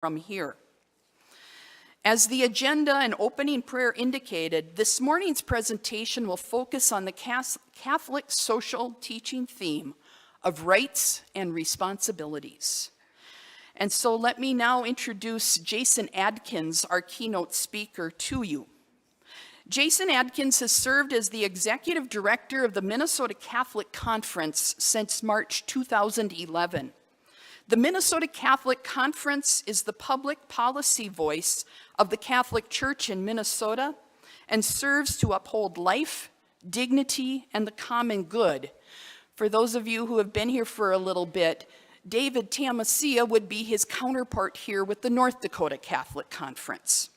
from here. As the agenda and opening prayer indicated, this morning's presentation will focus on the Catholic social teaching theme of rights and responsibilities. And so let me now introduce Jason Adkins, our keynote speaker, to you. Jason Adkins has served as the executive director of the Minnesota Catholic Conference since March 2011. The Minnesota Catholic Conference is the public policy voice of the Catholic Church in Minnesota and serves to uphold life, dignity, and the common good. For those of you who have been here for a little bit, David Tamasia would be his counterpart here with the North Dakota Catholic Conference.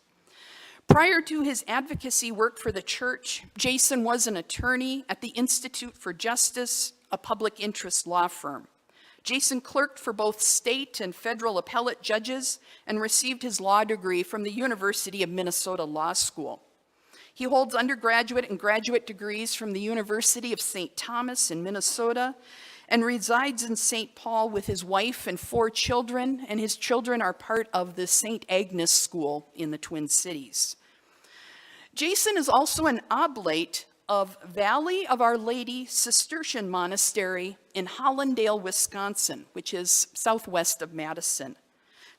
Prior to his advocacy work for the church, Jason was an attorney at the Institute for Justice, a public interest law firm. Jason clerked for both state and federal appellate judges and received his law degree from the University of Minnesota Law School. He holds undergraduate and graduate degrees from the University of St. Thomas in Minnesota and resides in St. Paul with his wife and 4 children, and his children are part of the St. Agnes School in the Twin Cities. Jason is also an oblate of Valley of Our Lady Cistercian Monastery in Hollandale, Wisconsin, which is southwest of Madison.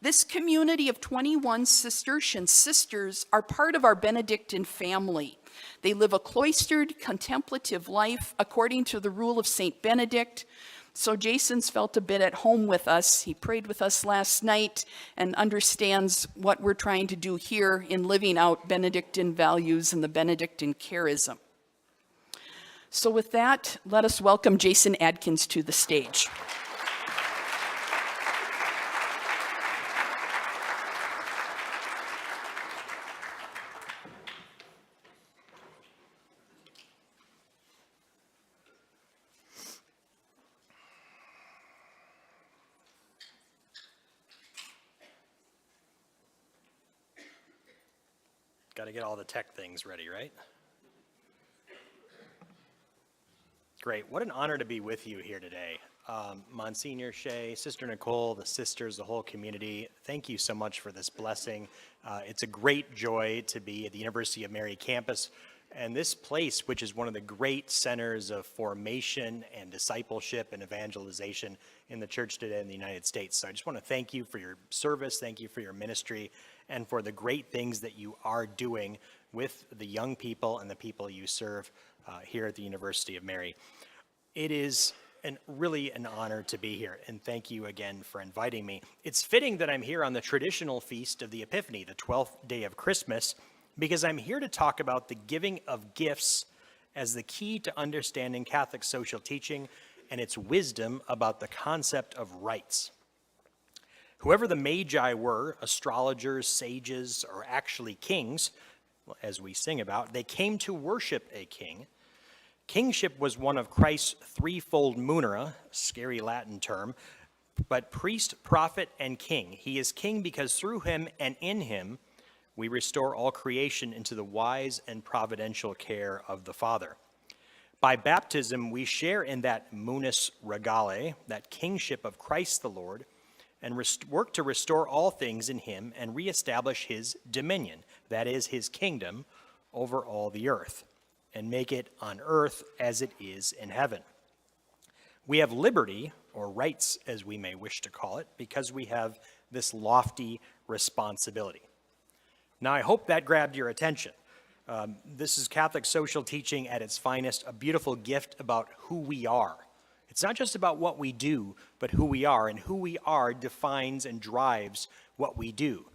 This community of 21 Cistercian sisters are part of our Benedictine family. They live a cloistered, contemplative life according to the rule of St. Benedict. So Jason's felt a bit at home with us. He prayed with us last night and understands what we're trying to do here in living out Benedictine values and the Benedictine charism. So with that, let us welcome Jason Adkins to the stage. Got to get all the tech things ready, right? Great. What an honor to be with you here today. Monsignor Shea, Sister Nicole, the sisters, the whole community, thank you so much for this blessing. It's a great joy to be at the University of Mary campus, and this place, which is one of the great centers of formation and discipleship and evangelization in the church today in the United States. So I just want to thank you for your service, thank you for your ministry, and for the great things that you are doing with the young people and the people you serve here at the University of Mary. It is really an honor to be here, and thank you again for inviting me. It's fitting that I'm here on the traditional feast of the Epiphany, the 12th day of Christmas, because I'm here to talk about the giving of gifts as the key to understanding Catholic social teaching and its wisdom about the concept of rights. Whoever the Magi were, astrologers, sages, or actually kings, as we sing about, they came to worship a king. Kingship was one of Christ's threefold munera, scary Latin term, but priest, prophet, and king. He is king because through him and in him, we restore all creation into the wise and providential care of the Father. By baptism, we share in that munus regale, that kingship of Christ the Lord, and work to restore all things in him and reestablish his dominion, that is, his kingdom, over all the earth, and make it on earth as it is in heaven. We have liberty, or rights as we may wish to call it, because we have this lofty responsibility. Now, I hope that grabbed your attention. This is Catholic social teaching at its finest, a beautiful gift about who we are. It's not just about what we do, but who we are, and who we are defines and drives what we do.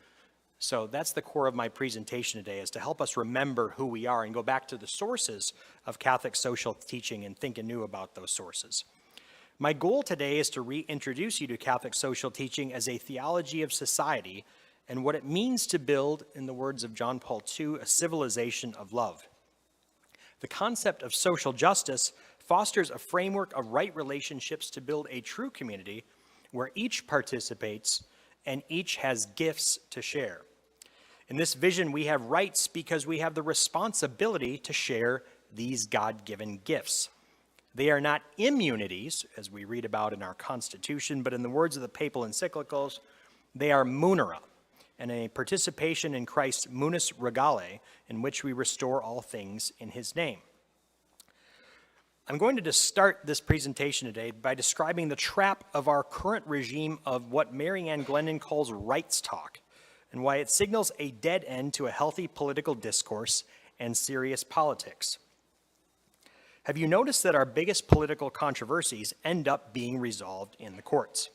So that's the core of my presentation today, is to help us remember who we are and go back to the sources of Catholic social teaching and think anew about those sources. My goal today is to reintroduce you to Catholic social teaching as a theology of society and what it means to build, in the words of John Paul II, a civilization of love. The concept of social justice fosters a framework of right relationships to build a true community where each participates and each has gifts to share. In this vision, we have rights because we have the responsibility to share these God-given gifts. They are not immunities, as we read about in our Constitution, but in the words of the papal encyclicals, they are munera, and a participation in Christ's munus regale, in which we restore all things in his name. I'm going to just start this presentation today by describing the trap of our current regime of what Mary Ann Glennon calls rights talk, and why it signals a dead end to a healthy political discourse and serious politics. Have you noticed that our biggest political controversies end up being resolved in the courts?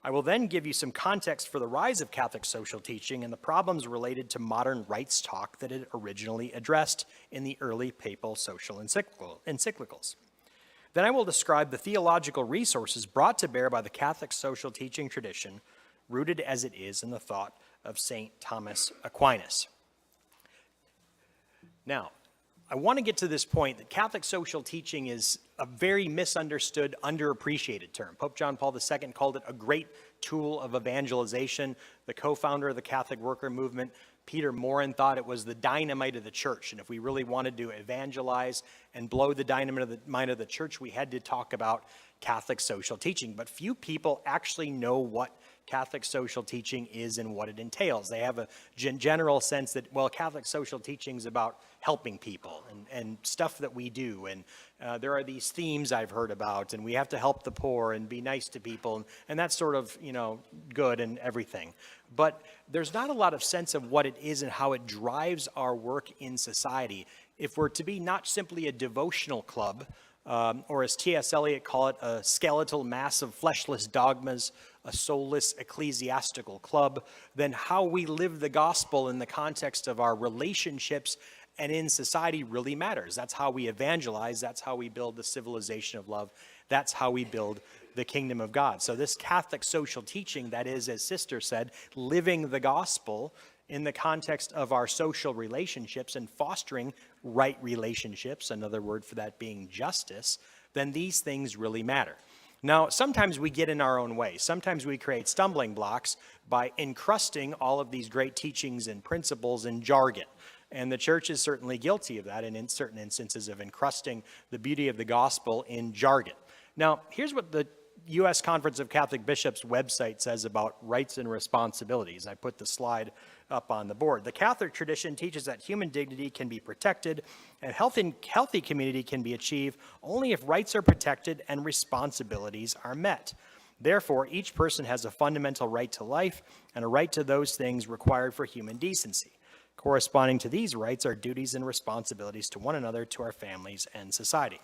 I will then give you some context for the rise of Catholic social teaching and the problems related to modern rights talk that it originally addressed in the early papal social encyclicals. Then I will describe the theological resources brought to bear by the Catholic social teaching tradition, rooted as it is in the thought of St. Thomas Aquinas. Now, I want to get to this point that Catholic social teaching is a very misunderstood, underappreciated term. Pope John Paul II called it a great tool of evangelization. The co-founder of the Catholic worker movement, Peter Morin, thought it was the dynamite of the church. And if we really wanted to evangelize and blow the dynamite of the church, we had to talk about Catholic social teaching. But few people actually know what Catholic social teaching is and what it entails. They have a general sense that, well, Catholic social teaching is about helping people and stuff that we do. And there are these themes I've heard about, and we have to help the poor and be nice to people. And that's sort of, good and everything. But there's not a lot of sense of what it is and how it drives our work in society. If we're to be not simply a devotional club, or as T.S. Eliot called it, a skeletal mass of fleshless dogmas, a soulless ecclesiastical club, then how we live the gospel in the context of our relationships and in society really matters. That's how we evangelize. That's how we build the civilization of love. That's how we build the kingdom of God. So this Catholic social teaching, that is, as Sister said, living the gospel in the context of our social relationships and fostering right relationships, another word for that being justice, then these things really matter. Now, sometimes we get in our own way. Sometimes we create stumbling blocks by encrusting all of these great teachings and principles in jargon. And the church is certainly guilty of that, and in certain instances of encrusting the beauty of the gospel in jargon. Now, here's what the U.S. Conference of Catholic Bishops website says about rights and responsibilities. I put the slide up on the board. The Catholic tradition teaches that human dignity can be protected and healthy community can be achieved only if rights are protected and responsibilities are met. Therefore, each person has a fundamental right to life and a right to those things required for human decency. Corresponding to these rights are duties and responsibilities to one another, to our families, and society.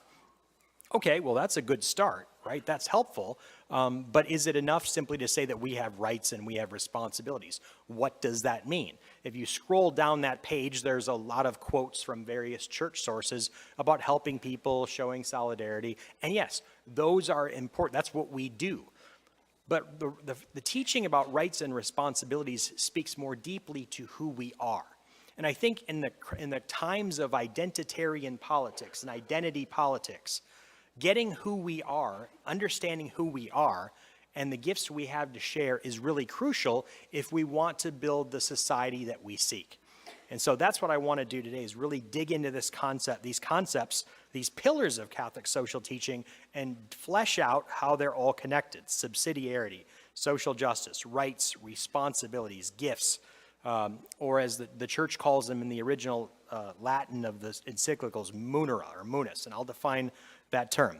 Okay, well, that's a good start, right? That's helpful. But is it enough simply to say that we have rights and we have responsibilities? What does that mean? If you scroll down that page, there's a lot of quotes from various church sources about helping people, showing solidarity. And yes, those are important. That's what we do. But the teaching about rights and responsibilities speaks more deeply to who we are. And I think in the times of identitarian politics and identity politics, getting who we are, understanding who we are, and the gifts we have to share is really crucial if we want to build the society that we seek. And so that's what I want to do today, is really dig into this concept, these concepts, these pillars of Catholic social teaching, and flesh out how they're all connected: subsidiarity, social justice, rights, responsibilities, gifts, or as the church calls them in the original Latin of the encyclicals, munera or munus, and I'll define that term.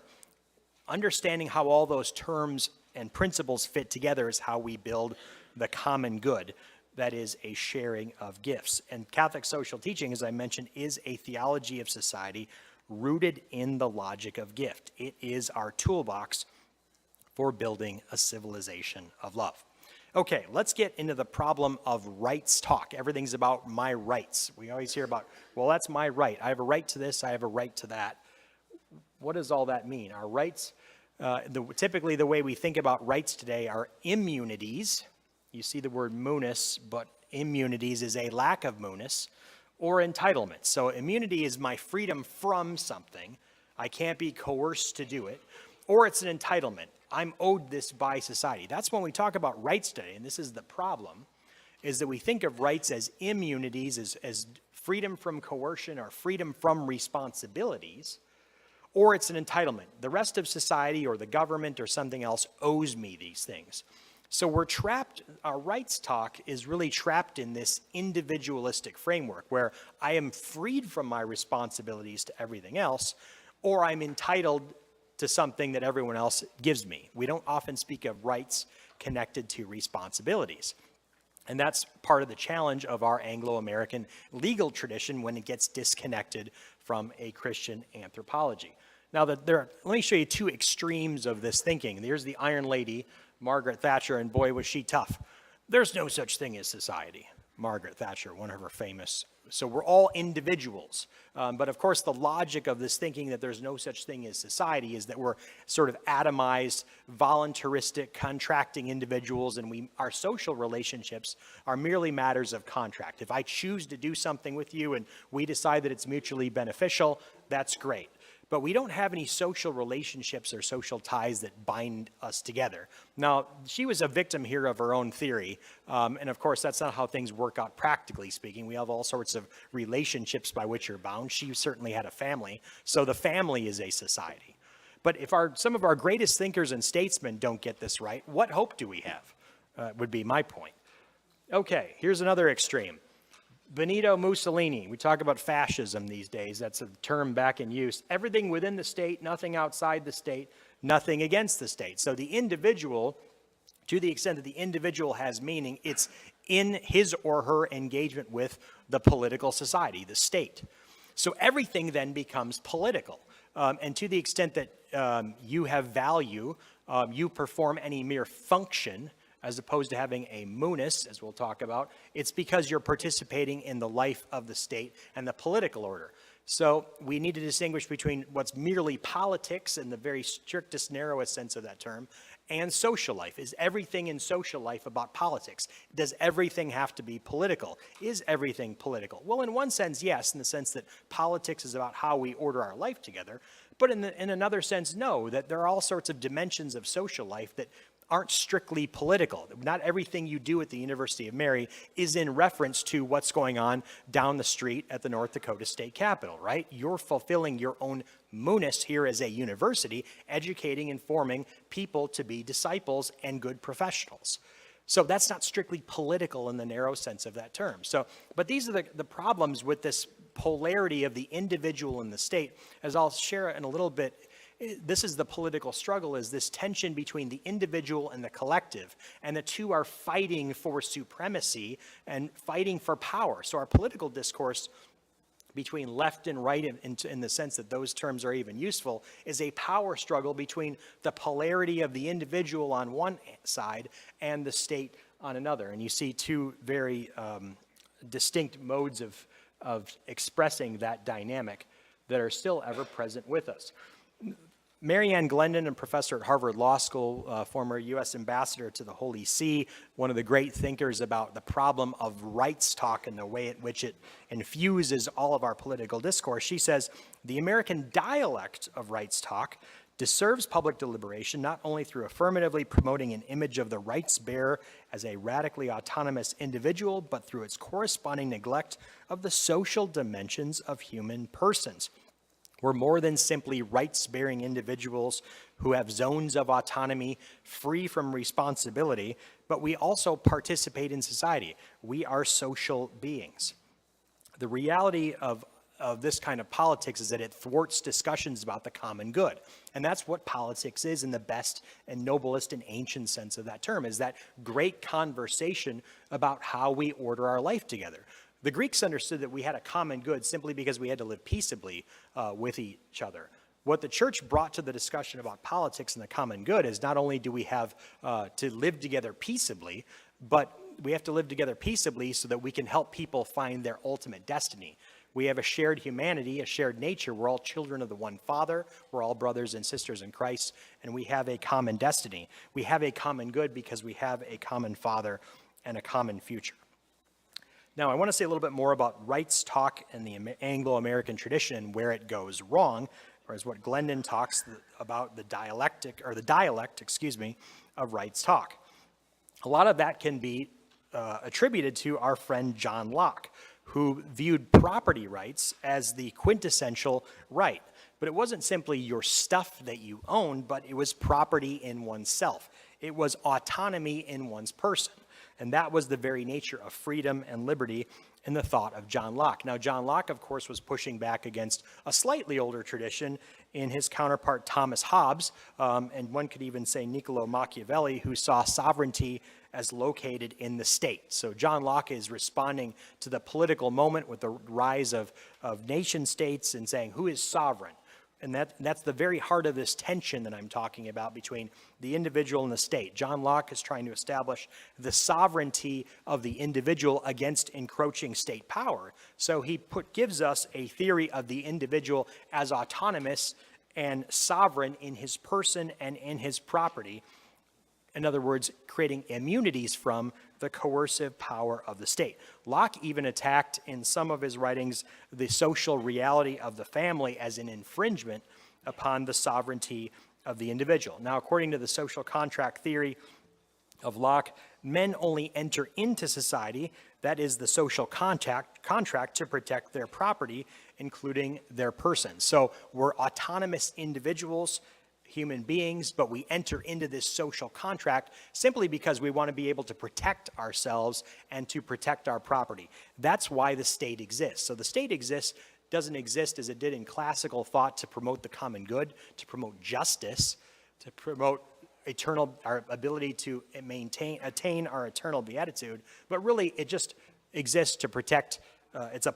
Understanding how all those terms and principles fit together is how we build the common good, that is a sharing of gifts. And Catholic social teaching, as I mentioned, is a theology of society rooted in the logic of gift. It is our toolbox for building a civilization of love. Okay, let's get into the problem of rights talk. Everything's about my rights. We always hear about, well, that's my right. I have a right to this, I have a right to that. What does all that mean? Our rights, typically the way we think about rights today are immunities. You see the word munus, but immunities is a lack of munus, or entitlement. So immunity is my freedom from something. I can't be coerced to do it. Or it's an entitlement. I'm owed this by society. That's when we talk about rights today, and this is the problem, is that we think of rights as immunities, as freedom from coercion or freedom from responsibilities, or it's an entitlement. The rest of society or the government or something else owes me these things. So we're trapped, our rights talk is really trapped in this individualistic framework where I am freed from my responsibilities to everything else, or I'm entitled to something that everyone else gives me. We don't often speak of rights connected to responsibilities. And that's part of the challenge of our Anglo-American legal tradition when it gets disconnected from a Christian anthropology. Now, let me show you two extremes of this thinking. There's the Iron Lady, Margaret Thatcher, and boy, was she tough. There's no such thing as society. Margaret Thatcher, one of her famous. So we're all individuals. But of course, the logic of this thinking that there's no such thing as society is that we're sort of atomized, voluntaristic, contracting individuals, and our social relationships are merely matters of contract. If I choose to do something with you and we decide that it's mutually beneficial, that's great. But we don't have any social relationships or social ties that bind us together. Now, she was a victim here of her own theory, and of course, that's not how things work out practically speaking. We have all sorts of relationships by which you're bound. She certainly had a family, so the family is a society. But if some of our greatest thinkers and statesmen don't get this right, what hope do we have, would be my point. Okay, here's another extreme. Benito Mussolini, we talk about fascism these days, that's a term back in use. Everything within the state, nothing outside the state, nothing against the state. So the individual, to the extent that the individual has meaning, it's in his or her engagement with the political society, the state. So everything then becomes political. And to the extent that you have value, you perform any mere function, as opposed to having a munus, as we'll talk about, it's because you're participating in the life of the state and the political order. So we need to distinguish between what's merely politics in the very strictest, narrowest sense of that term, and social life. Is everything in social life about politics? Does everything have to be political? Is everything political? Well, in one sense, yes, in the sense that politics is about how we order our life together. But in another sense, no, that there are all sorts of dimensions of social life that aren't strictly political. Not everything you do at the University of Mary is in reference to what's going on down the street at the North Dakota State Capitol, right? You're fulfilling your own munus here as a university, educating and forming people to be disciples and good professionals. So that's not strictly political in the narrow sense of that term. But these are the problems with this polarity of the individual and the state, as I'll share in a little bit. This is the political struggle, is this tension between the individual and the collective, and the two are fighting for supremacy and fighting for power. So our political discourse between left and right, in the sense that those terms are even useful, is a power struggle between the polarity of the individual on one side and the state on another. And you see two very distinct modes of expressing that dynamic that are still ever present with us. Mary Ann Glendon, a professor at Harvard Law School, former U.S. ambassador to the Holy See, one of the great thinkers about the problem of rights talk and the way in which it infuses all of our political discourse. She says, the American dialect of rights talk deserves public deliberation not only through affirmatively promoting an image of the rights bearer as a radically autonomous individual, but through its corresponding neglect of the social dimensions of human persons. We're more than simply rights-bearing individuals who have zones of autonomy free from responsibility, but we also participate in society. We are social beings. The reality of this kind of politics is that it thwarts discussions about the common good. And that's what politics is in the best and noblest and ancient sense of that term, is that great conversation about how we order our life together. The Greeks understood that we had a common good simply because we had to live peaceably with each other. What the church brought to the discussion about politics and the common good is not only do we have to live together peaceably, but we have to live together peaceably so that we can help people find their ultimate destiny. We have a shared humanity, a shared nature. We're all children of the one Father. We're all brothers and sisters in Christ, and we have a common destiny. We have a common good because we have a common Father and a common future. Now, I want to say a little bit more about rights talk and the Anglo-American tradition and where it goes wrong, or as what Glendon talks about the dialect, of rights talk. A lot of that can be attributed to our friend John Locke, who viewed property rights as the quintessential right. But it wasn't simply your stuff that you owned, but it was property in oneself. It was autonomy in one's person. And that was the very nature of freedom and liberty in the thought of John Locke. Now, John Locke, of course, was pushing back against a slightly older tradition in his counterpart Thomas Hobbes, and one could even say Niccolo Machiavelli, who saw sovereignty as located in the state. So John Locke is responding to the political moment with the rise of nation states and saying, who is sovereign? And that's the very heart of this tension that I'm talking about between the individual and the state. John Locke is trying to establish the sovereignty of the individual against encroaching state power. So he gives us a theory of the individual as autonomous and sovereign in his person and in his property. In other words, creating immunities from the coercive power of the state. Locke even attacked in some of his writings the social reality of the family as an infringement upon the sovereignty of the individual. Now, according to the social contract theory of Locke, men only enter into society, that is the social contract to protect their property, including their person. So we're autonomous individuals, human beings, but we enter into this social contract simply because we want to be able to protect ourselves and to protect our property. That's why the state exists. So the state doesn't exist as it did in classical thought to promote the common good, to promote justice, to promote our ability to attain our eternal beatitude, but really it just exists to protect. It's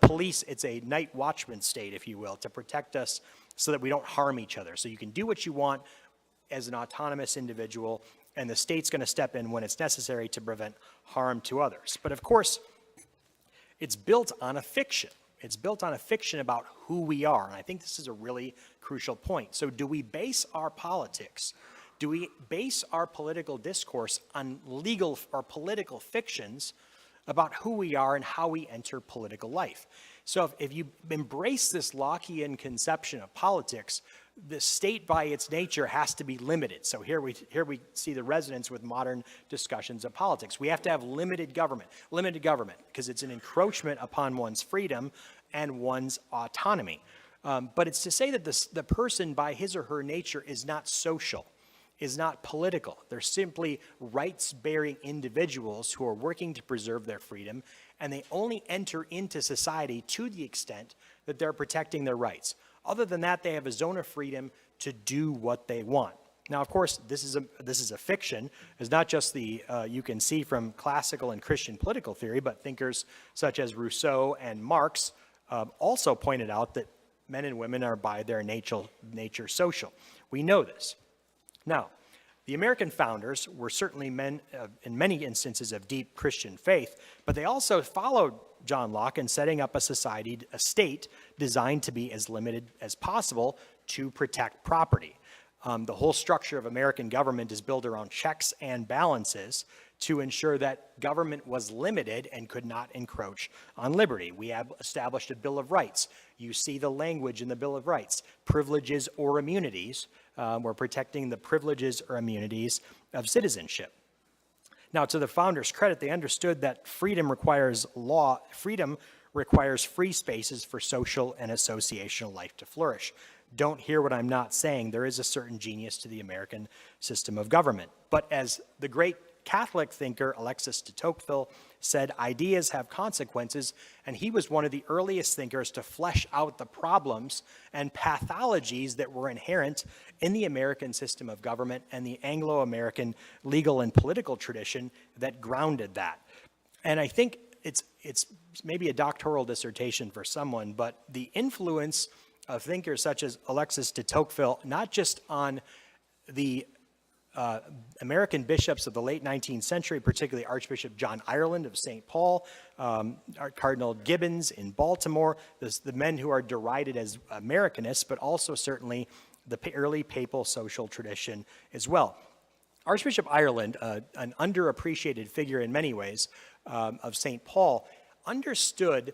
a night watchman state, if you will, to protect us so that we don't harm each other. So you can do what you want as an autonomous individual, and the state's going to step in when it's necessary to prevent harm to others. But of course, it's built on a fiction. It's built on a fiction about who we are, and I think this is a really crucial point. So do we base our politics, do we base our political discourse on legal or political fictions about who we are and how we enter political life? So if you embrace this Lockean conception of politics, the state by its nature has to be limited. So here we see the resonance with modern discussions of politics. We have to have limited government, because it's an encroachment upon one's freedom and one's autonomy. But it's to say that the person by his or her nature is not social, is not political. They're simply rights-bearing individuals who are working to preserve their freedom, and they only enter into society to the extent that they're protecting their rights. Other than that, they have a zone of freedom to do what they want. Now, of course, this is a fiction. It's not just you can see from classical and Christian political theory, but thinkers such as Rousseau and Marx also pointed out that men and women are by their nature social. We know this. Now, the American founders were certainly men in many instances of deep Christian faith, but they also followed John Locke in setting up a state designed to be as limited as possible to protect property. The whole structure of American government is built around checks and balances to ensure that government was limited and could not encroach on liberty. We have established a Bill of Rights. You see the language in the Bill of Rights, privileges or immunities. We're protecting the privileges or immunities of citizenship. Now, to the founders' credit, they understood that freedom requires free spaces for social and associational life to flourish. Don't hear what I'm not saying. There is a certain genius to the American system of government. But as the great Catholic thinker Alexis de Tocqueville said, ideas have consequences, and he was one of the earliest thinkers to flesh out the problems and pathologies that were inherent in the American system of government and the Anglo-American legal and political tradition that grounded that. And I think it's maybe a doctoral dissertation for someone, but the influence of thinkers such as Alexis de Tocqueville, not just on the American bishops of the late 19th century, particularly Archbishop John Ireland of St. Paul, Cardinal Gibbons in Baltimore, the men who are derided as Americanists, but also certainly the early papal social tradition as well. Archbishop Ireland, an underappreciated figure in many ways of St. Paul, understood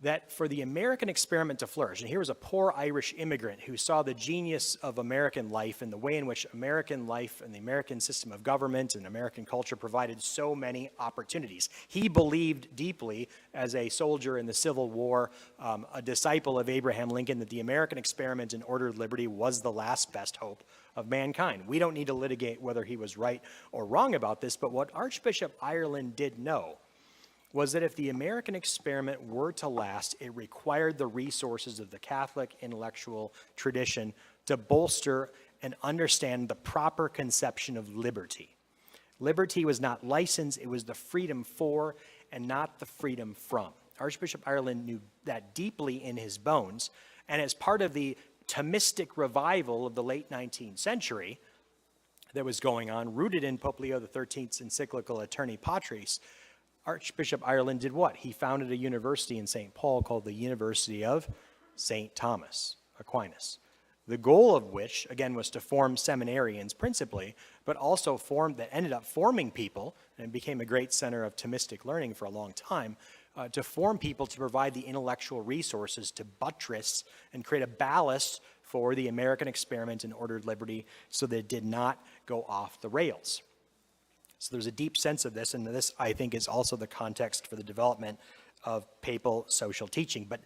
that for the American experiment to flourish, and here was a poor Irish immigrant who saw the genius of American life and the way in which American life and the American system of government and American culture provided so many opportunities. He believed deeply, as a soldier in the Civil War, a disciple of Abraham Lincoln, that the American experiment in ordered liberty was the last best hope of mankind. We don't need to litigate whether he was right or wrong about this, but what Archbishop Ireland did know was that if the American experiment were to last, it required the resources of the Catholic intellectual tradition to bolster and understand the proper conception of liberty. Liberty was not license, it was the freedom for and not the freedom from. Archbishop Ireland knew that deeply in his bones, and as part of the Thomistic revival of the late 19th century that was going on, rooted in Pope Leo XIII's encyclical Aeterni Patris, Archbishop Ireland did what? He founded a university in St. Paul called the University of St. Thomas Aquinas. The goal of which, again, was to form seminarians principally, but also ended up forming people, and became a great center of Thomistic learning for a long time, to form people to provide the intellectual resources to buttress and create a ballast for the American experiment in ordered liberty so that it did not go off the rails. So there's a deep sense of this, and this, I think, is also the context for the development of papal social teaching. But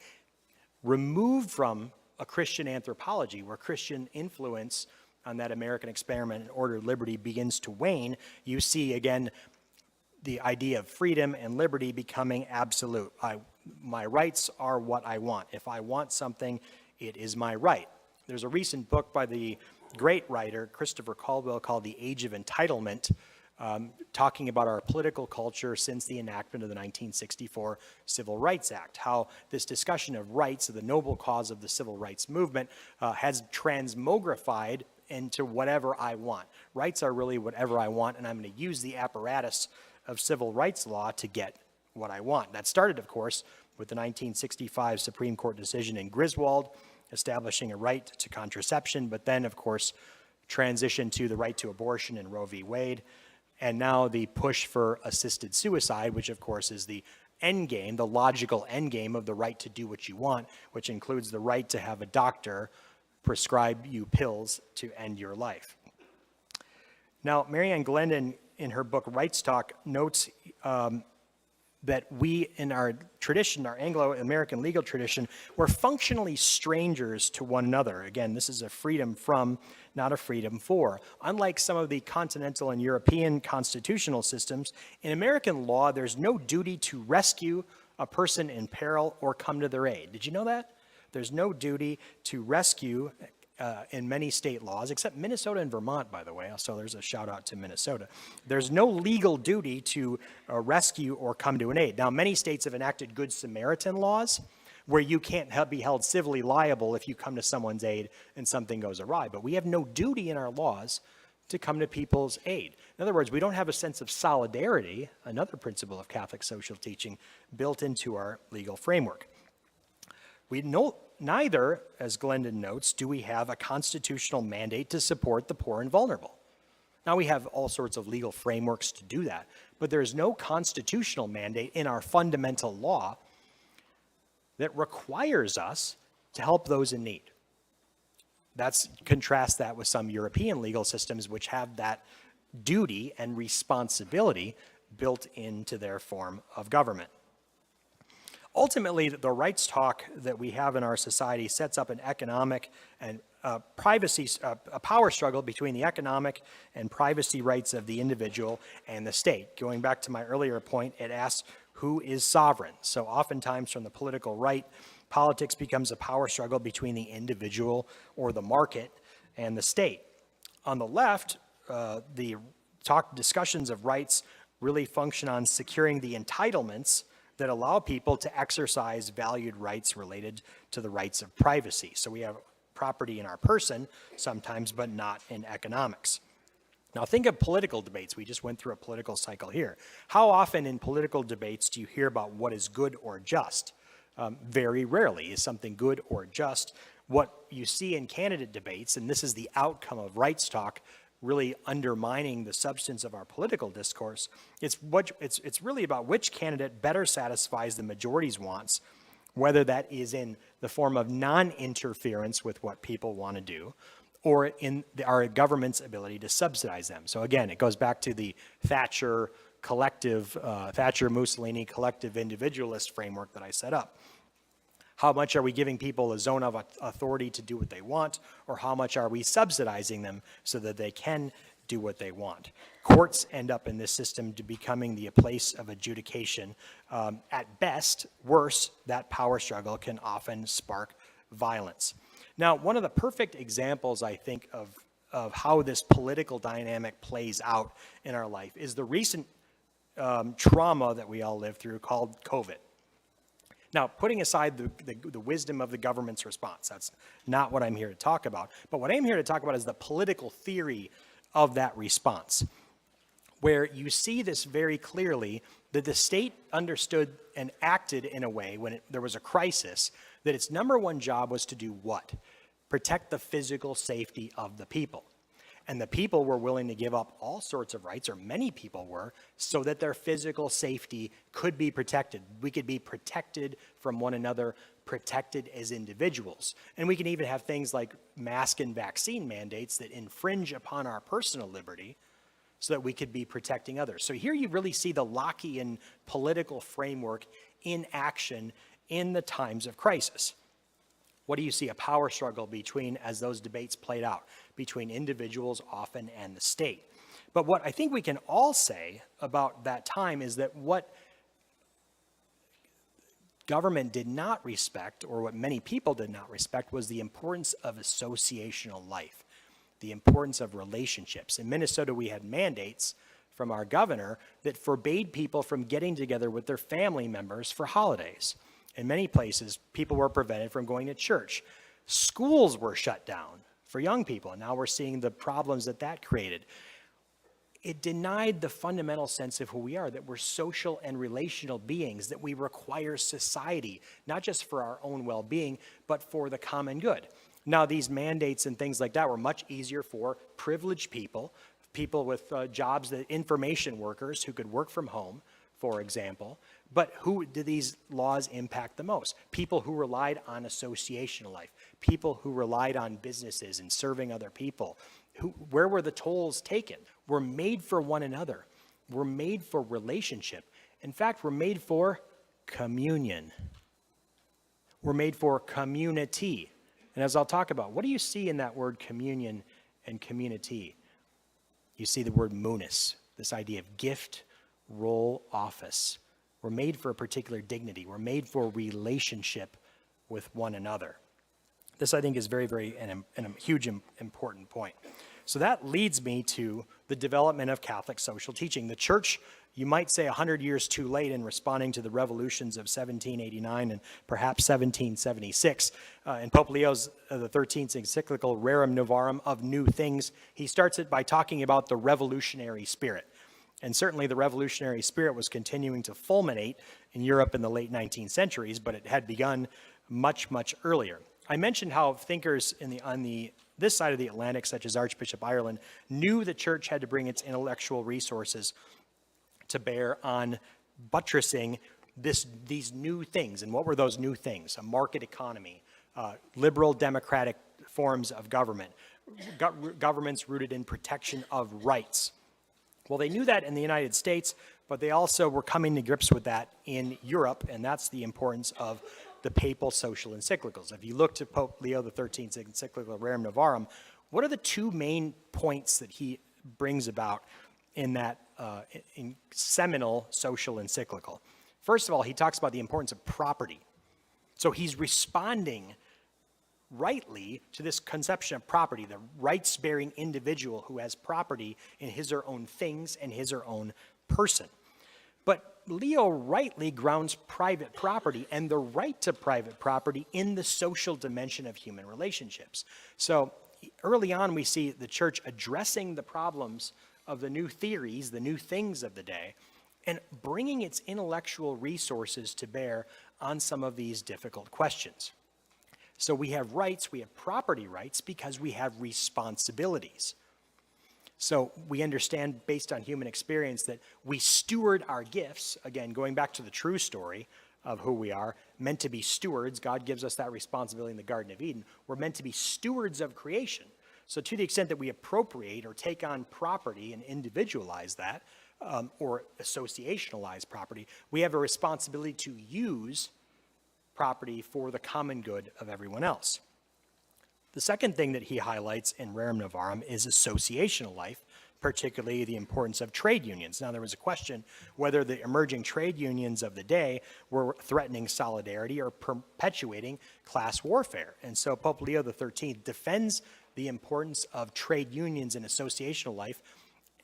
removed from a Christian anthropology, where Christian influence on that American experiment in ordered liberty begins to wane, you see, again, the idea of freedom and liberty becoming absolute. My rights are what I want. If I want something, it is my right. There's a recent book by the great writer Christopher Caldwell called The Age of Entitlement, talking about our political culture since the enactment of the 1964 Civil Rights Act, how this discussion of rights, of the noble cause of the civil rights movement, has transmogrified into whatever I want. Rights are really whatever I want, and I'm going to use the apparatus of civil rights law to get what I want. That started, of course, with the 1965 Supreme Court decision in Griswold, establishing a right to contraception, but then, of course, transitioned to the right to abortion in Roe v. Wade, and now the push for assisted suicide, which of course is the end game, the logical end game of the right to do what you want, which includes the right to have a doctor prescribe you pills to end your life. Now, Marianne Glendon, in her book Rights Talk, notes that we, in our tradition, our Anglo-American legal tradition, we're functionally strangers to one another. Again, this is a freedom from, not a freedom for. Unlike some of the continental and European constitutional systems, in American law, there's no duty to rescue a person in peril or come to their aid. Did you know that? There's no duty to rescue in many state laws, except Minnesota and Vermont, by the way, so there's a shout out to Minnesota. There's no legal duty to rescue or come to an aid. Now, many states have enacted Good Samaritan laws where you can't be held civilly liable if you come to someone's aid and something goes awry, but we have no duty in our laws to come to people's aid. In other words, we don't have a sense of solidarity, another principle of Catholic social teaching, built into our legal framework. We know neither, as Glendon notes, do we have a constitutional mandate to support the poor and vulnerable. Now, we have all sorts of legal frameworks to do that, but there is no constitutional mandate in our fundamental law that requires us to help those in need. Contrast that with some European legal systems which have that duty and responsibility built into their form of government. Ultimately, the rights talk that we have in our society sets up an economic and privacy, a power struggle between the economic and privacy rights of the individual and the state. Going back to my earlier point, it asks, who is sovereign? So oftentimes from the political right, politics becomes a power struggle between the individual or the market and the state. On the left, the discussions of rights really function on securing the entitlements that allow people to exercise valued rights related to the rights of privacy. So we have property in our person sometimes, but not in economics. Now think of political debates. We just went through a political cycle here. How often in political debates do you hear about what is good or just? Very rarely is something good or just. What you see in candidate debates, and this is the outcome of rights talk, really undermining the substance of our political discourse, it's really about which candidate better satisfies the majority's wants, whether that is in the form of non-interference with what people want to do, or in our government's ability to subsidize them. So again, it goes back to the Thatcher Mussolini collective individualist framework that I set up. How much are we giving people a zone of authority to do what they want, or how much are we subsidizing them so that they can do what they want? Courts end up in this system to becoming the place of adjudication. At best, worse, that power struggle can often spark violence. Now, one of the perfect examples, I think, of how this political dynamic plays out in our life is the recent trauma that we all lived through called COVID. Now, putting aside the wisdom of the government's response, that's not what I'm here to talk about. But what I'm here to talk about is the political theory of that response, where you see this very clearly, that the state understood and acted in a way when there was a crisis, that its number one job was to do what? Protect the physical safety of the people. And the people were willing to give up all sorts of rights, or many people were, so that their physical safety could be protected. We could be protected from one another, protected as individuals. And we can even have things like mask and vaccine mandates that infringe upon our personal liberty so that we could be protecting others. So here you really see the Lockean political framework in action in the times of crisis. What do you see? A power struggle between, as those debates played out, between individuals often and the state. But what I think we can all say about that time is that what government did not respect, or what many people did not respect, was the importance of associational life, the importance of relationships. In Minnesota, we had mandates from our governor that forbade people from getting together with their family members for holidays. In many places, people were prevented from going to church. Schools were shut down for young people, and now we're seeing the problems that that created. It denied the fundamental sense of who we are, that we're social and relational beings, that we require society, not just for our own well-being, but for the common good. Now, these mandates and things like that were much easier for privileged people, people with jobs, that information workers who could work from home, for example. But who did these laws impact the most? People who relied on associational life, people who relied on businesses and serving other people. Where were the tolls taken? We're made for one another. We're made for relationship. In fact, we're made for communion. We're made for community. And as I'll talk about, what do you see in that word communion and community? You see the word munus, this idea of gift, role, office. We're made for a particular dignity. We're made for relationship with one another. This, I think, is very, very and a huge important point. So that leads me to the development of Catholic social teaching. The church, you might say 100 years too late in responding to the revolutions of 1789 and perhaps 1776. In Pope Leo's the 13th encyclical Rerum Novarum of New Things, he starts it by talking about the revolutionary spirit. And certainly the revolutionary spirit was continuing to fulminate in Europe in the late 19th centuries, but it had begun much, much earlier. I mentioned how thinkers on this side of the Atlantic, such as Archbishop Ireland, knew the church had to bring its intellectual resources to bear on buttressing these new things. And what were those new things? A market economy, liberal democratic forms of government, governments rooted in protection of rights. Well, they knew that in the United States, but they also were coming to grips with that in Europe, and that's the importance of the papal social encyclicals. If you look to Pope Leo XIII's encyclical Rerum Novarum, what are the two main points that he brings about in that in seminal social encyclical? First of all, he talks about the importance of property. So he's responding rightly to this conception of property, the rights-bearing individual who has property in his or her own things and his or her own person. But Leo rightly grounds private property and the right to private property in the social dimension of human relationships. So early on, we see the church addressing the problems of the new theories, the new things of the day, and bringing its intellectual resources to bear on some of these difficult questions. So we have rights, we have property rights, because we have responsibilities. So we understand, based on human experience, that we steward our gifts, again, going back to the true story of who we are, meant to be stewards. God gives us that responsibility in the Garden of Eden. We're meant to be stewards of creation. So to the extent that we appropriate or take on property and individualize that, or associationalize property, we have a responsibility to use property for the common good of everyone else. The second thing that he highlights in Rerum Novarum is associational life, particularly the importance of trade unions. Now, there was a question whether the emerging trade unions of the day were threatening solidarity or perpetuating class warfare. And so Pope Leo XIII defends the importance of trade unions and associational life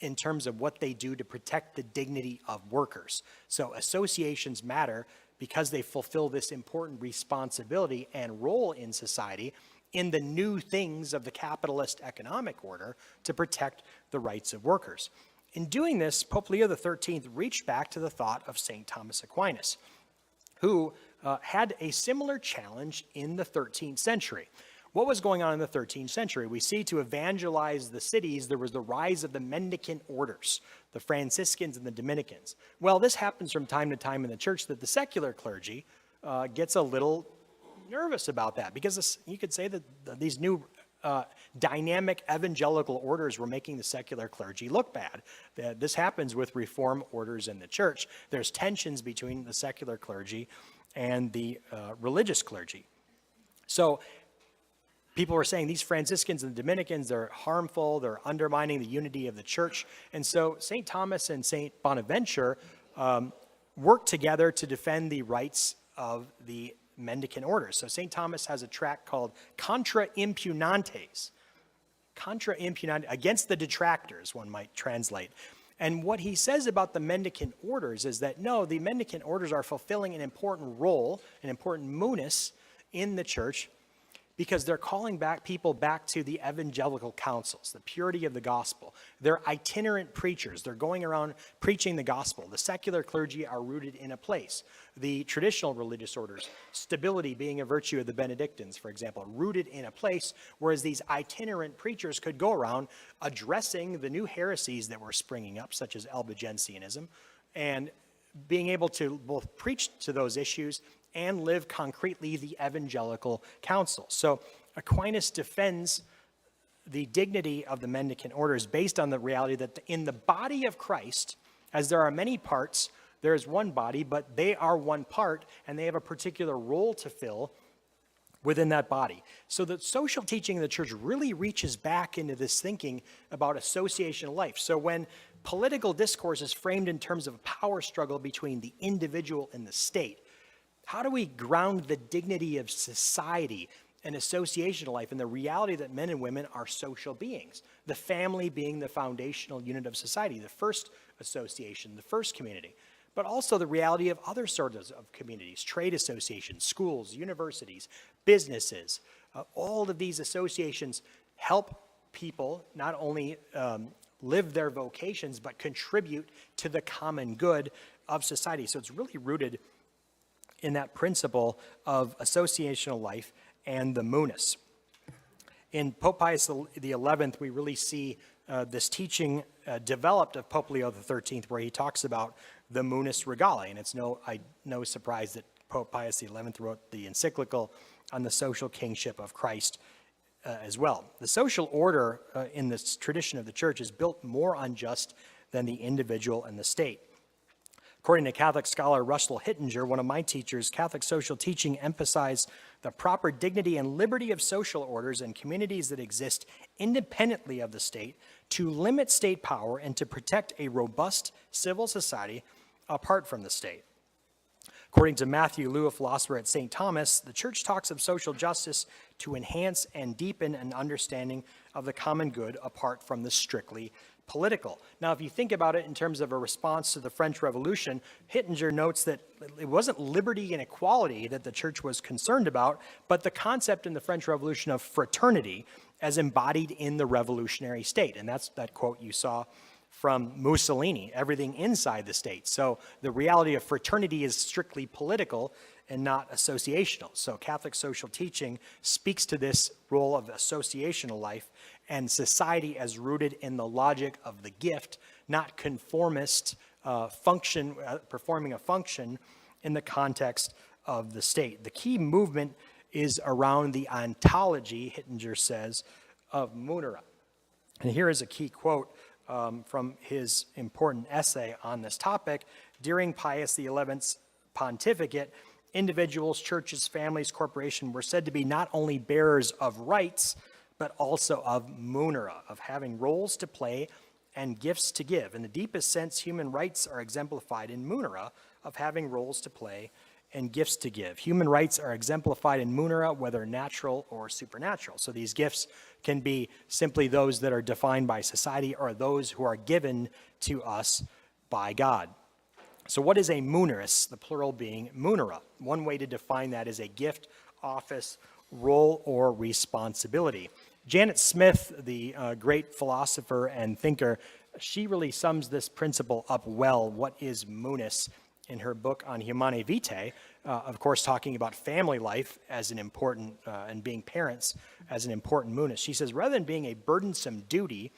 in terms of what they do to protect the dignity of workers. So associations matter because they fulfill this important responsibility and role in society in the new things of the capitalist economic order to protect the rights of workers. In doing this, Pope Leo XIII reached back to the thought of St. Thomas Aquinas, who had a similar challenge in the 13th century. What was going on in the 13th century? We see to evangelize the cities, there was the rise of the mendicant orders, the Franciscans and the Dominicans. Well, this happens from time to time in the church that the secular clergy gets a little nervous about that, because you could say that these new dynamic evangelical orders were making the secular clergy look bad. This happens with reform orders in the church. There's tensions between the secular clergy and the religious clergy. So people were saying these Franciscans and the Dominicans, they're harmful, they're undermining the unity of the church. And so St. Thomas and St. Bonaventure worked together to defend the rights of the mendicant orders. So St. Thomas has a tract called Contra Impugnantes, against the detractors, one might translate. And what he says about the mendicant orders is that, no, the mendicant orders are fulfilling an important role, an important munus in the church, because they're calling people back to the evangelical counsels, the purity of the gospel. They're itinerant preachers. They're going around preaching the gospel. The secular clergy are rooted in a place. The traditional religious orders, stability being a virtue of the Benedictines, for example, rooted in a place, whereas these itinerant preachers could go around addressing the new heresies that were springing up, such as Albigensianism, and being able to both preach to those issues and live concretely the evangelical counsel. So Aquinas defends the dignity of the mendicant orders based on the reality that in the body of Christ, as there are many parts, there is one body, but they are one part, and they have a particular role to fill within that body. So the social teaching of the church really reaches back into this thinking about associational life. So when political discourse is framed in terms of a power struggle between the individual and the state, how do we ground the dignity of society and associational life in the reality that men and women are social beings, the family being the foundational unit of society, the first association, the first community, but also the reality of other sorts of communities, trade associations, schools, universities, businesses. All of these associations help people not only live their vocations, but contribute to the common good of society. So it's really rooted in that principle of associational life and the munus. In Pope Pius XI, we really see this teaching developed of Pope Leo XIII, where he talks about the munus regale, and it's no surprise that Pope Pius XI wrote the encyclical on the social kingship of Christ as well. The social order in this tradition of the church is built more unjust than the individual and the state. According to Catholic scholar Russell Hittinger, one of my teachers, Catholic social teaching emphasized the proper dignity and liberty of social orders and communities that exist independently of the state to limit state power and to protect a robust civil society apart from the state. According to Matthew Liu, a philosopher at St. Thomas, the church talks of social justice to enhance and deepen an understanding of the common good apart from the strictly political. Now, if you think about it in terms of a response to the French Revolution, Hittinger notes that it wasn't liberty and equality that the church was concerned about, but the concept in the French Revolution of fraternity as embodied in the revolutionary state. And that's that quote you saw from Mussolini, everything inside the state. So the reality of fraternity is strictly political and not associational. So Catholic social teaching speaks to this role of associational life and society as rooted in the logic of the gift, not conformist function, performing a function in the context of the state. The key movement is around the ontology, Hittinger says, of munera. And here is a key quote from his important essay on this topic. During Pius XI's pontificate, Individuals, churches, families, corporations were said to be not only bearers of rights, but also of munera, of having roles to play and gifts to give. In the deepest sense, human rights are exemplified in munera, of having roles to play and gifts to give. Human rights are exemplified in munera, whether natural or supernatural. So these gifts can be simply those that are defined by society or those who are given to us by God. So what is a muneris, the plural being munera? One way to define that is a gift, office, role, or responsibility. Janet Smith, the great philosopher and thinker, she really sums this principle up well, what is munus, in her book on Humanae Vitae, of course talking about family life as an important, and being parents as an important munus. She says, rather than being a burdensome duty,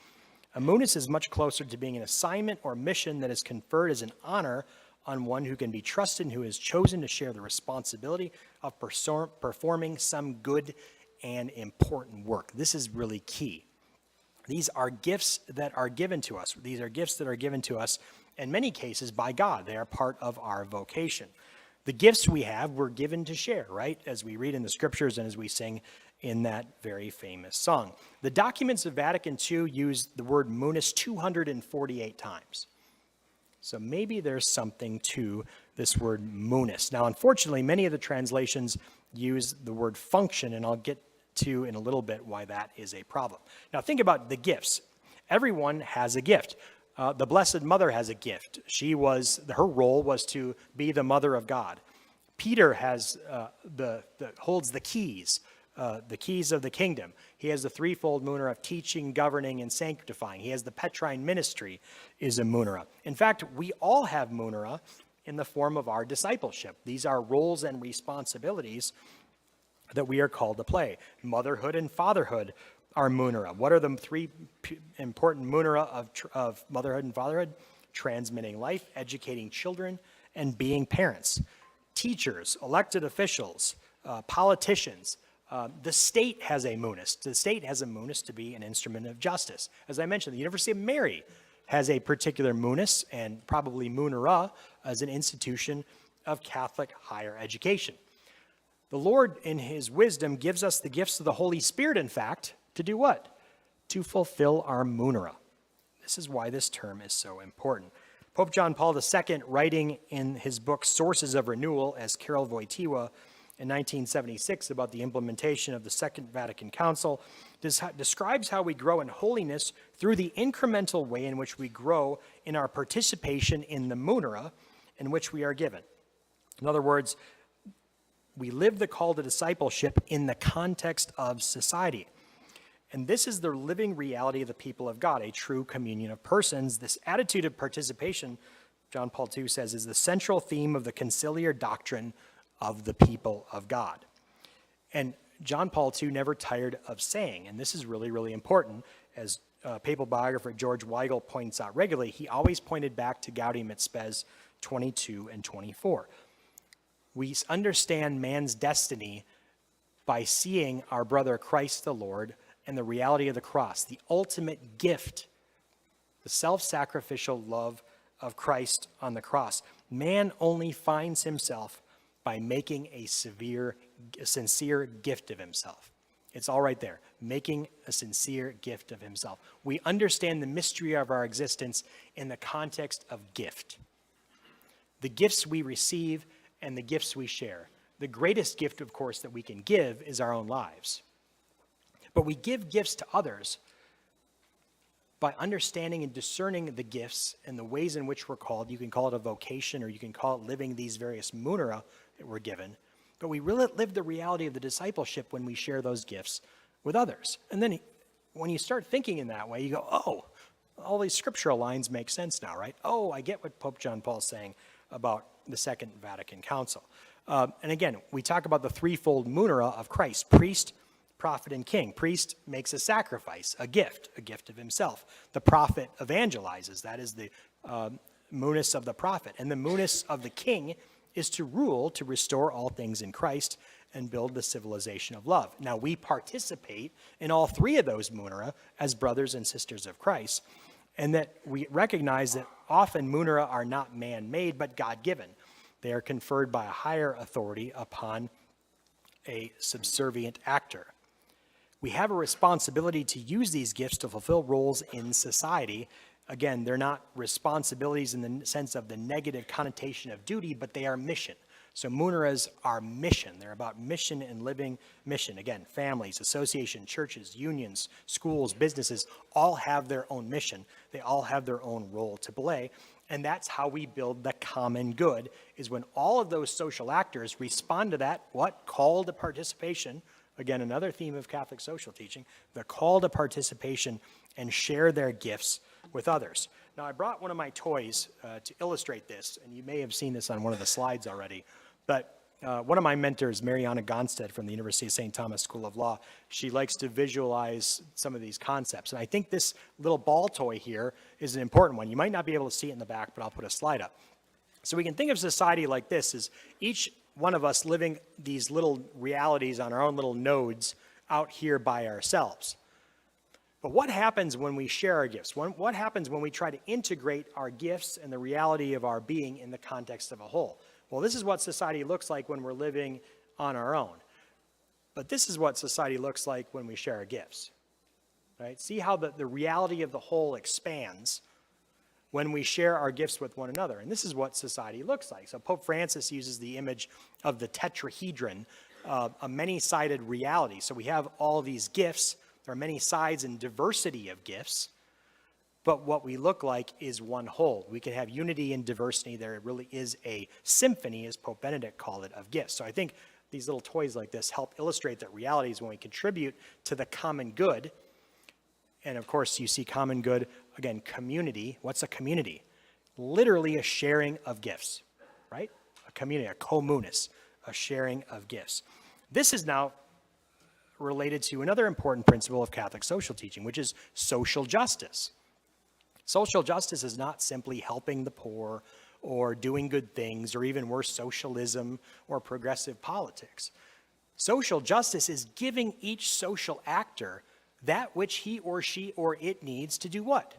a munus is much closer to being an assignment or mission that is conferred as an honor on one who can be trusted and who is chosen to share the responsibility of performing some good and important work. This is really key. These are gifts that are given to us. These are gifts that are given to us, in many cases, by God. They are part of our vocation. The gifts we have, we're given to share, right? As we read in the scriptures and as we sing in that very famous song. The documents of Vatican II use the word munus 248 times. So maybe there's something to this word munus. Now, unfortunately, many of the translations use the word function, and I'll get to in a little bit why that is a problem. Now, think about the gifts. Everyone has a gift. The Blessed Mother has a gift. Her role was to be the mother of God. Peter has holds the keys of the kingdom. He has the threefold munera of teaching, governing, and sanctifying. He has the Petrine ministry is a munera. In fact, we all have munera in the form of our discipleship. These are roles and responsibilities that we are called to play. Motherhood and fatherhood are munera. What are the three important munera of motherhood and fatherhood? Transmitting life, educating children, and being parents. Teachers, elected officials, politicians. The state has a munus. The state has a munus to be an instrument of justice. As I mentioned, the University of Mary has a particular munus, and probably munera, as an institution of Catholic higher education. The Lord, in his wisdom, gives us the gifts of the Holy Spirit, in fact, to do what? To fulfill our munera. This is why this term is so important. Pope John Paul II, writing in his book Sources of Renewal as Karol Wojtyła in 1976 about the implementation of the Second Vatican Council, describes how we grow in holiness through the incremental way in which we grow in our participation in the munera in which we are given. In other words, we live the call to discipleship in the context of society. And this is the living reality of the people of God, a true communion of persons. This attitude of participation, John Paul II says, is the central theme of the conciliar doctrine of the people of God. And John Paul II never tired of saying, and this is really, really important, as papal biographer George Weigel points out regularly, he always pointed back to Gaudium et Spes 22 and 24. We understand man's destiny by seeing our brother Christ the Lord and the reality of the cross, the ultimate gift, the self-sacrificial love of Christ on the cross. Man only finds himself by making a sincere gift of himself. It's all right there, making a sincere gift of himself. We understand the mystery of our existence in the context of gift. The gifts we receive and the gifts we share. The greatest gift, of course, that we can give is our own lives. But we give gifts to others by understanding and discerning the gifts and the ways in which we're called. You can call it a vocation, or you can call it living these various munera that we're given. But we really live the reality of the discipleship when we share those gifts with others. And then when you start thinking in that way, you go, oh, all these scriptural lines make sense now, right? Oh, I get what Pope John Paul is saying about the Second Vatican Council. And again, we talk about the threefold munera of Christ: priest, prophet, and king. Priest makes a sacrifice, a gift of himself. The prophet evangelizes. That is the munus of the prophet. And the munus of the king is to rule, to restore all things in Christ and build the civilization of love. Now, we participate in all three of those munera as brothers and sisters of Christ, and that we recognize that often munera are not man-made, but God-given. They are conferred by a higher authority upon a subservient actor. We have a responsibility to use these gifts to fulfill roles in society. Again, they're not responsibilities in the sense of the negative connotation of duty, but they are mission. So munaras are mission. They're about mission and living mission. Again, families, associations, churches, unions, schools, businesses, all have their own mission. They all have their own role to play. And that's how we build the common good, is when all of those social actors respond to that, what? Call to participation. Again, another theme of Catholic social teaching, the call to participation and share their gifts with others. Now, I brought one of my toys to illustrate this, and you may have seen this on one of the slides already, but one of my mentors, Mariana Gonstead from the University of St. Thomas School of Law, she likes to visualize some of these concepts. And I think this little ball toy here is an important one. You might not be able to see it in the back, but I'll put a slide up. So we can think of society like this, as each one of us living these little realities on our own little nodes out here by ourselves. But what happens when we share our gifts? What happens when we try to integrate our gifts and the reality of our being in the context of a whole? Well, this is what society looks like when we're living on our own. But this is what society looks like when we share our gifts. Right? See how the reality of the whole expands when we share our gifts with one another. And this is what society looks like. So Pope Francis uses the image of the tetrahedron, a many-sided reality. So we have all these gifts. There are many sides and diversity of gifts, but what we look like is one whole. We can have unity and diversity. There really is a symphony, as Pope Benedict called it, of gifts. So I think these little toys like this help illustrate that reality is when we contribute to the common good. And of course, you see common good, again, community. What's a community? Literally a sharing of gifts, right? A community, a communis, a sharing of gifts. This is now related to another important principle of Catholic social teaching, which is social justice. Social justice is not simply helping the poor or doing good things or even worse, socialism or progressive politics. Social justice is giving each social actor that which he or she or it needs to do what?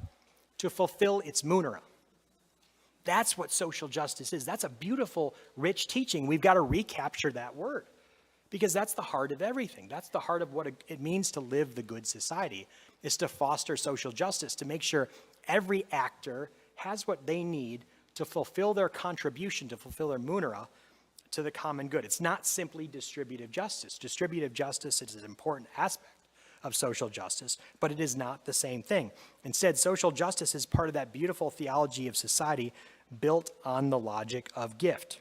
To fulfill its munera. That's what social justice is. That's a beautiful, rich teaching. We've got to recapture that word, because that's the heart of everything. That's the heart of what it means to live the good society, is to foster social justice, to make sure every actor has what they need to fulfill their contribution, to fulfill their munera to the common good. It's not simply distributive justice. Distributive justice is an important aspect of social justice, but it is not the same thing. Instead, social justice is part of that beautiful theology of society built on the logic of gift.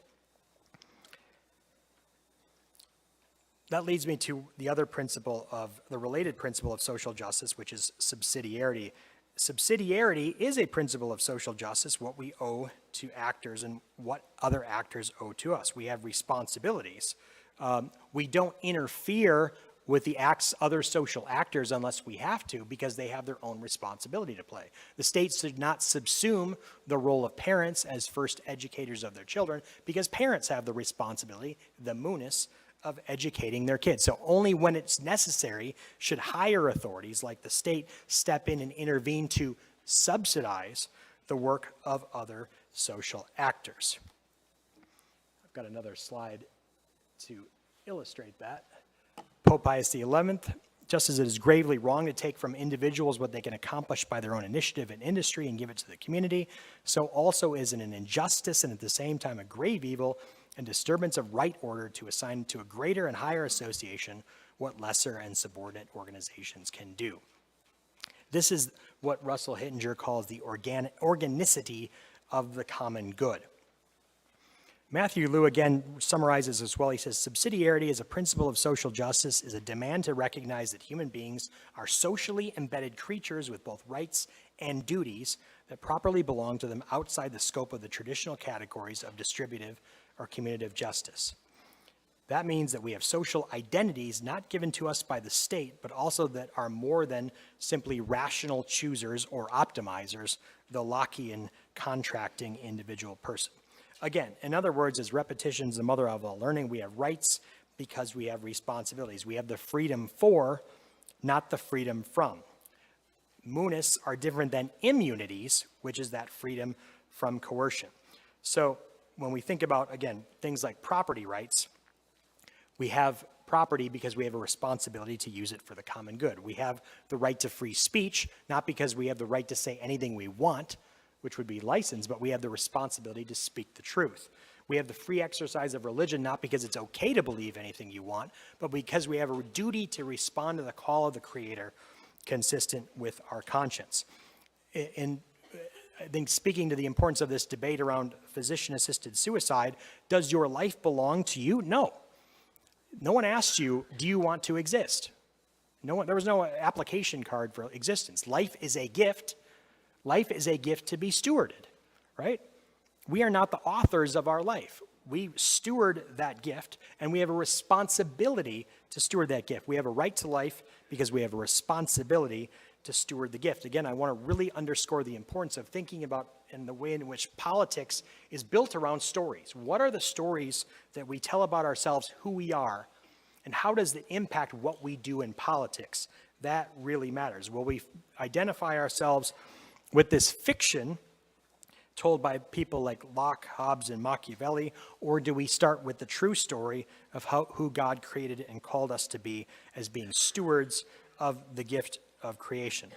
That leads me to the other principle of the related principle of social justice, which is subsidiarity. Subsidiarity is a principle of social justice, what we owe to actors and what other actors owe to us. We have responsibilities. We don't interfere with the other social actors unless we have to, because they have their own responsibility to play. The state should not subsume the role of parents as first educators of their children, because parents have the responsibility, the munus, of educating their kids. So only when it's necessary should higher authorities like the state step in and intervene to subsidize the work of other social actors. I've got another slide to illustrate that. Pope Pius XI, just as it is gravely wrong to take from individuals what they can accomplish by their own initiative and industry and give it to the community, so also is it an injustice and at the same time a grave evil and disturbance of right order to assign to a greater and higher association what lesser and subordinate organizations can do. This is what Russell Hittinger calls the organicity of the common good. Matthew Liu again summarizes as well. He says, subsidiarity as a principle of social justice is a demand to recognize that human beings are socially embedded creatures with both rights and duties that properly belong to them outside the scope of the traditional categories of distributive or commutative justice. That means that we have social identities not given to us by the state, but also that are more than simply rational choosers or optimizers, the Lockean contracting individual person. Again, in other words, as repetition is the mother of all learning, we have rights because we have responsibilities. We have the freedom for, not the freedom from. Munus are different than immunities, which is that freedom from coercion. So when we think about, again, things like property rights, we have property because we have a responsibility to use it for the common good. We have the right to free speech, not because we have the right to say anything we want, which would be license, but we have the responsibility to speak the truth. We have the free exercise of religion, not because it's okay to believe anything you want, but because we have a duty to respond to the call of the Creator consistent with our conscience. And I think speaking to the importance of this debate around physician-assisted suicide, does your life belong to you? No. No one asked you, do you want to exist? There was no application card for existence. Life is a gift. Life is a gift to be stewarded, right? We are not the authors of our life. We steward that gift, and we have a responsibility to steward that gift. We have a right to life because we have a responsibility to steward the gift. Again, I want to really underscore the importance of thinking about in the way in which politics is built around stories. What are the stories that we tell about ourselves, who we are, and how does it impact what we do in politics? That really matters. Will we identify ourselves with this fiction told by people like Locke, Hobbes, and Machiavelli, or do we start with the true story of who God created and called us to be as being stewards of the gift of creation?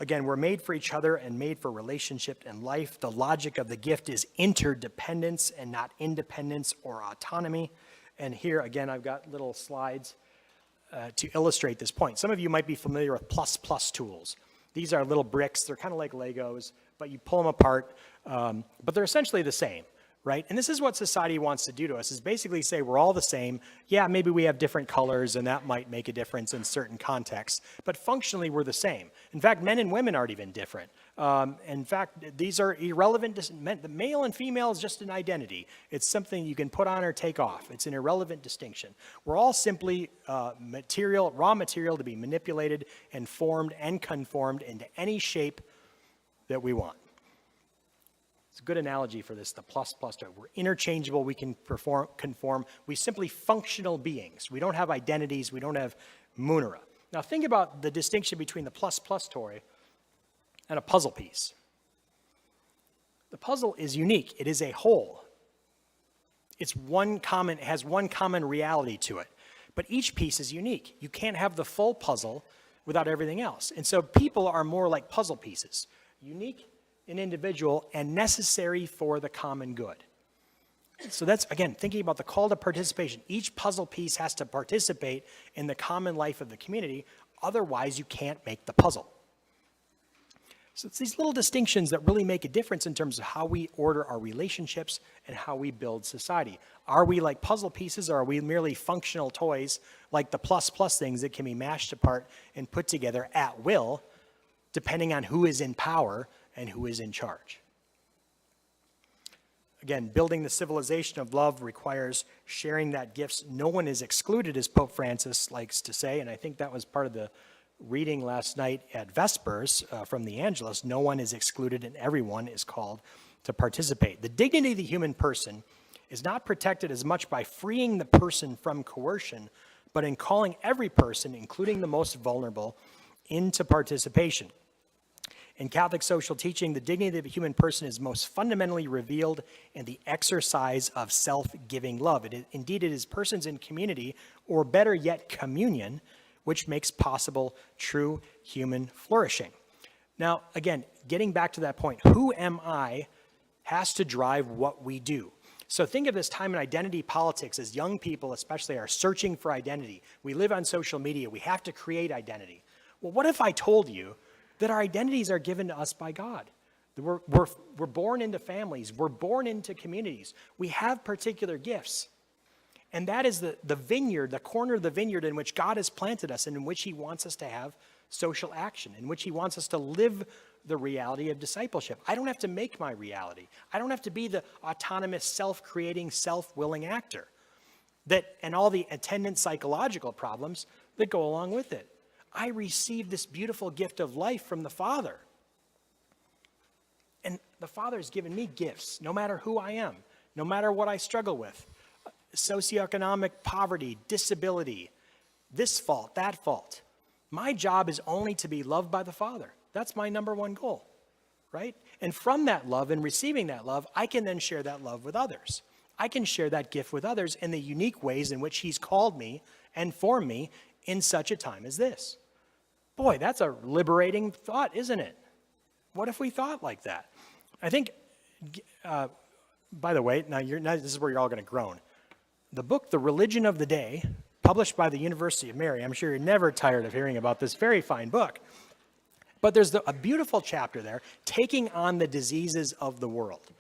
Again, we're made for each other and made for relationship and life. The logic of the gift is interdependence and not independence or autonomy. And here, again, I've got little slides to illustrate this point. Some of you might be familiar with plus tools. These are little bricks. They're kind of like Legos, but you pull them apart, but they're essentially the same, right? And this is what society wants to do to us, is basically say we're all the same. Yeah, maybe we have different colors, and that might make a difference in certain contexts, but functionally we're the same. In fact, men and women aren't even different. In fact, these are irrelevant. The male and female is just an identity. It's something you can put on or take off. It's an irrelevant distinction. We're all simply raw material to be manipulated and formed and conformed into any shape that we want. It's a good analogy for this, the plus term. We're interchangeable, we can conform. We simply functional beings. We don't have identities, we don't have munera. Now think about the distinction between the plus toy and a puzzle piece. The puzzle is unique, it is a whole. It has one common reality to it, but each piece is unique. You can't have the full puzzle without everything else. And so people are more like puzzle pieces. Unique and individual and necessary for the common good. So that's, again, thinking about the call to participation. Each puzzle piece has to participate in the common life of the community, otherwise you can't make the puzzle. So it's these little distinctions that really make a difference in terms of how we order our relationships and how we build society. Are we like puzzle pieces, or are we merely functional toys like the plus things that can be mashed apart and put together at will, depending on who is in power and who is in charge? Again, building the civilization of love requires sharing that gifts. No one is excluded, as Pope Francis likes to say, and I think that was part of the reading last night at Vespers from the Angelus. No one is excluded and everyone is called to participate. The dignity of the human person is not protected as much by freeing the person from coercion, but in calling every person, including the most vulnerable, into participation. In Catholic social teaching, the dignity of the human person is most fundamentally revealed in the exercise of self-giving love. Indeed, it is persons in community, or better yet, communion, which makes possible true human flourishing. Now, again, getting back to that point, who am I has to drive what we do. So think of this time in identity politics as young people especially are searching for identity. We live on social media. We have to create identity. Well, what if I told you that our identities are given to us by God? We're born into families. We're born into communities. We have particular gifts. And that is the vineyard, the corner of the vineyard in which God has planted us and in which he wants us to have social action, in which he wants us to live the reality of discipleship. I don't have to make my reality. I don't have to be the autonomous, self-creating, self-willing actor and all the attendant psychological problems that go along with it. I receive this beautiful gift of life from the Father. And the Father has given me gifts, no matter who I am, no matter what I struggle with. Socioeconomic poverty, disability, this fault, that fault. My job is only to be loved by the Father. That's my number one goal, right? And from that love and receiving that love, I can then share that love with others. I can share that gift with others in the unique ways in which he's called me and formed me in such a time as this. Boy, that's a liberating thought, isn't it? What if we thought like that? I think, by the way, now this is where you're all going to groan. The book, The Religion of the Day, published by the University of Mary, I'm sure you're never tired of hearing about this very fine book. But there's a beautiful chapter there, taking on the diseases of the world,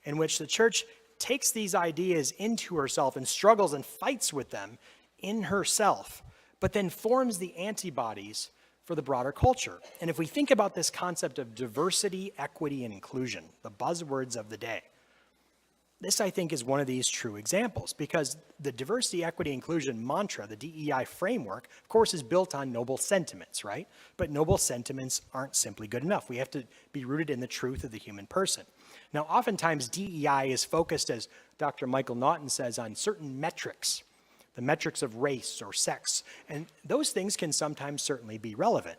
in which the church takes these ideas into herself and struggles and fights with them in herself, but then forms the antibodies for the broader culture. And if we think about this concept of diversity, equity, and inclusion, the buzzwords of the day, this, I think, is one of these true examples, because the diversity, equity, inclusion mantra, the DEI framework, of course, is built on noble sentiments, right? But noble sentiments aren't simply good enough. We have to be rooted in the truth of the human person. Now, oftentimes, DEI is focused, as Dr. Michael Naughton says, on certain metrics, the metrics of race or sex, and those things can sometimes certainly be relevant.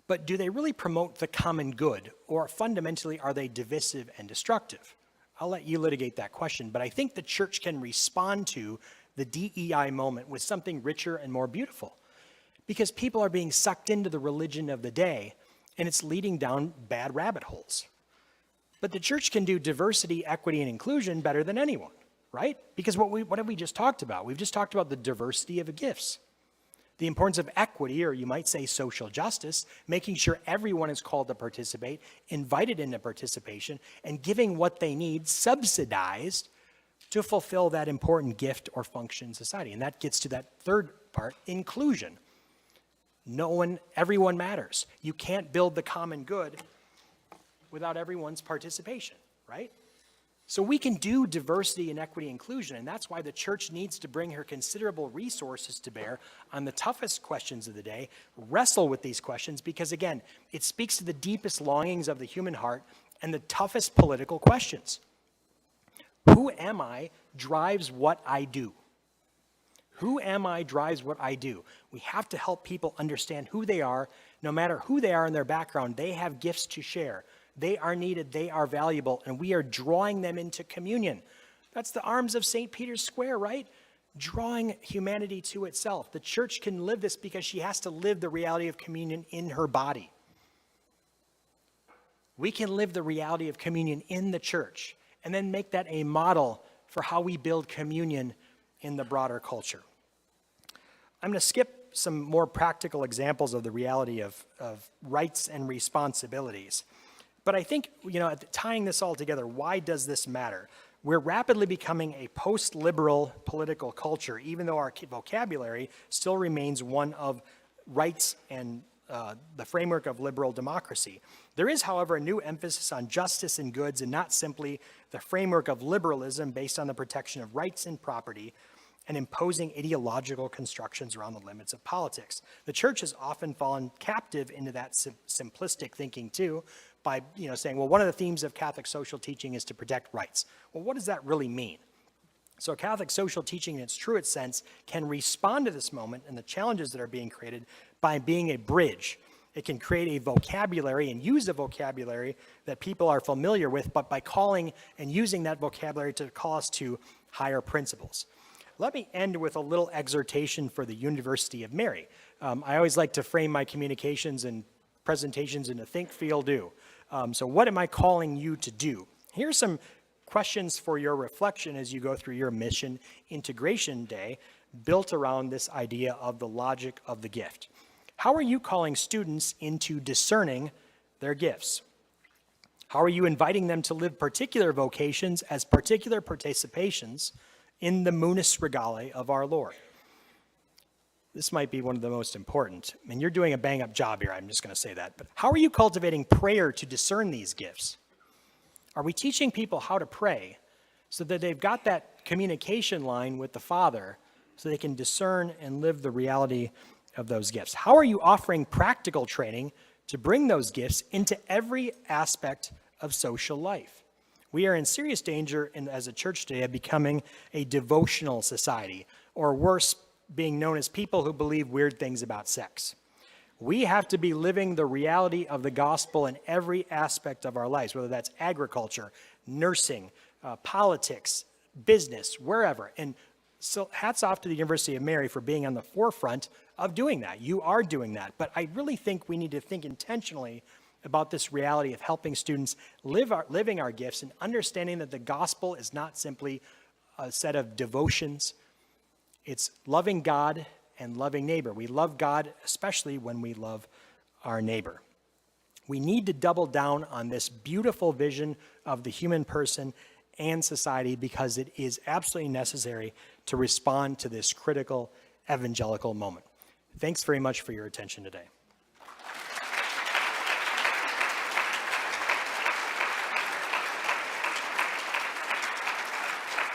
But do they really promote the common good, or fundamentally are they divisive and destructive? I'll let you litigate that question, but I think the church can respond to the DEI moment with something richer and more beautiful, because people are being sucked into the religion of the day, and it's leading down bad rabbit holes. But the church can do diversity, equity, and inclusion better than anyone, right? Because what have we just talked about? We've just talked about the diversity of gifts, the importance of equity, or you might say social justice, making sure everyone is called to participate, invited into participation, and giving what they need, subsidized, to fulfill that important gift or function in society. And that gets to that third part, inclusion. Everyone matters. You can't build the common good without everyone's participation, right? So we can do diversity and equity inclusion, and that's why the church needs to bring her considerable resources to bear on the toughest questions of the day, wrestle with these questions, because again, it speaks to the deepest longings of the human heart and the toughest political questions. Who am I drives what I do. Who am I drives what I do. We have to help people understand who they are. No matter who they are in their background, they have gifts to share. They are needed, they are valuable, and we are drawing them into communion. That's the arms of St. Peter's Square, right? Drawing humanity to itself. The church can live this because she has to live the reality of communion in her body. We can live the reality of communion in the church and then make that a model for how we build communion in the broader culture. I'm going to skip some more practical examples of the reality of rights and responsibilities. But I think, tying this all together, why does this matter? We're rapidly becoming a post-liberal political culture, even though our vocabulary still remains one of rights and the framework of liberal democracy. There is, however, a new emphasis on justice and goods, and not simply the framework of liberalism based on the protection of rights and property and imposing ideological constructions around the limits of politics. The church has often fallen captive into that simplistic thinking too, by saying, well, one of the themes of Catholic social teaching is to protect rights. Well, what does that really mean? So Catholic social teaching in its truest sense can respond to this moment and the challenges that are being created by being a bridge. It can create a vocabulary and use a vocabulary that people are familiar with, but by calling and using that vocabulary to call us to higher principles. Let me end with a little exhortation for the University of Mary. I always like to frame my communications and presentations into think, feel, do. So what am I calling you to do? Here's some questions for your reflection as you go through your mission integration day, built around this idea of the logic of the gift. How are you calling students into discerning their gifts? How are you inviting them to live particular vocations as particular participations in the munus regale of our Lord? This might be one of the most important. I mean, you're doing a bang-up job here, I'm just going to say that. But how are you cultivating prayer to discern these gifts? Are we teaching people how to pray so that they've got that communication line with the Father so they can discern and live the reality of those gifts? How are you offering practical training to bring those gifts into every aspect of social life? We are in serious danger as a church today of becoming a devotional society, or worse, being known as people who believe weird things about sex. We have to be living the reality of the gospel in every aspect of our lives, whether that's agriculture, nursing, politics, business, wherever. And so hats off to the University of Mary for being on the forefront of doing that. You are doing that. But I really think we need to think intentionally about this reality of helping students living our gifts and understanding that the gospel is not simply a set of devotions. It's loving God and loving neighbor. We love God especially when we love our neighbor. We need to double down on this beautiful vision of the human person and society because it is absolutely necessary to respond to this critical evangelical moment. Thanks very much for your attention today.